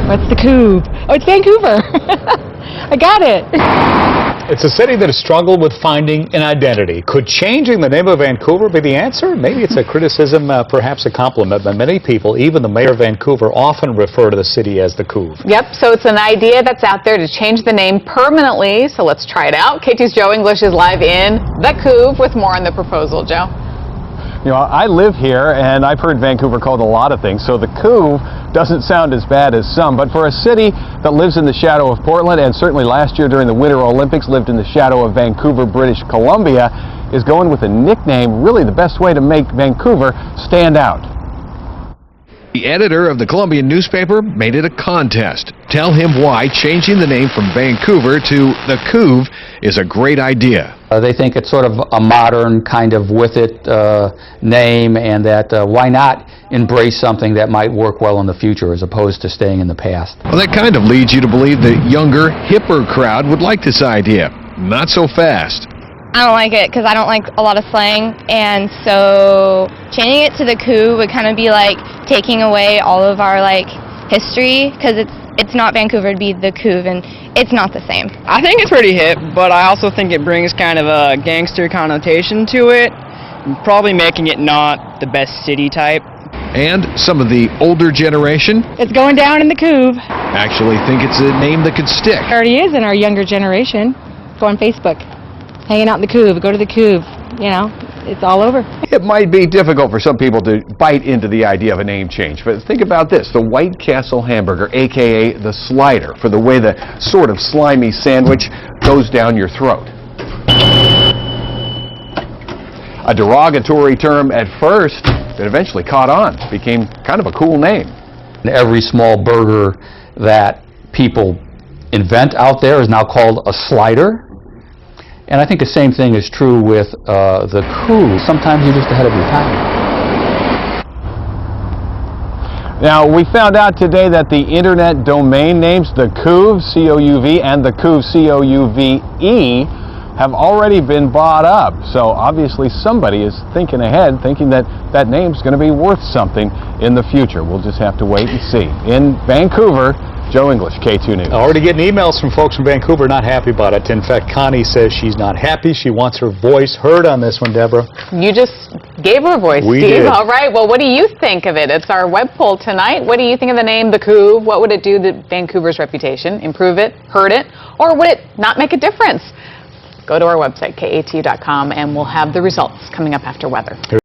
What's the Couv? Oh, it's Vancouver. I got it. It's a city that has struggled with finding an identity. Could changing the name of Vancouver be the answer? Maybe it's a criticism, perhaps a compliment, but many people, even the mayor of Vancouver, often refer to the city as the Couv. Yep, so it's an idea that's out there to change the name permanently, so let's try it out. KT's Joe English is live in the Couv with more on the proposal. Joe? You know, I live here, and I've heard Vancouver called a lot of things, so the Couv doesn't sound as bad as some. But for a city that lives in the shadow of Portland, and certainly last year during the Winter Olympics lived in the shadow of Vancouver, British Columbia, is going with a nickname really the best way to make Vancouver stand out. The editor of the Columbian newspaper made it a contest. Tell him why changing the name from Vancouver to the Couv is a great idea. They think it's sort of a modern kind of with it name, and that why not embrace something that might work well in the future as opposed to staying in the past. Well, that kind of leads you to believe the younger, hipper crowd would like this idea. Not so fast. I don't like it because I don't like a lot of slang, and so changing it to the Couv would kind of be like taking away all of our history, because it's not Vancouver, it'd be the Couv, and it's not the same. I think it's pretty hip, but I also think it brings kind of a gangster connotation to it, probably making it not the best city type. And some of the older generation It's going down in the Couv. actually think it's a name that could stick. It already is in our younger generation. Go on Facebook. Hanging out in the Couv. Go to the Couv. You know, it's all over. It might be difficult for some people to bite into the idea of a name change, but think about this, the White Castle hamburger, aka the slider, for the way the sort of slimy sandwich goes down your throat. A derogatory term at first that eventually caught on, became kind of a cool name. Every small burger that people invent out there is now called a slider. And I think the same thing is true with the Couv. Sometimes you're just ahead of your time. Now, we found out today that the internet domain names, the Couv, C-O-U-V, and the Couv, C-O-U-V-E, have already been bought up. So obviously somebody is thinking ahead, thinking that that name's going to be worth something in the future. We'll just have to wait and see. In Vancouver, Joe English, K2 News. Already getting emails from folks from Vancouver not happy about it. In fact, Connie says she's not happy. She wants her voice heard on this one, Deborah. You just gave her a voice, We Steve. did. All right, well, what do you think of it? It's our web poll tonight. What do you think of the name, the Couv? What would it do to Vancouver's reputation? Improve it? Hurt it? Or would it not make a difference? Go to our website, kat.com, and we'll have the results coming up after weather.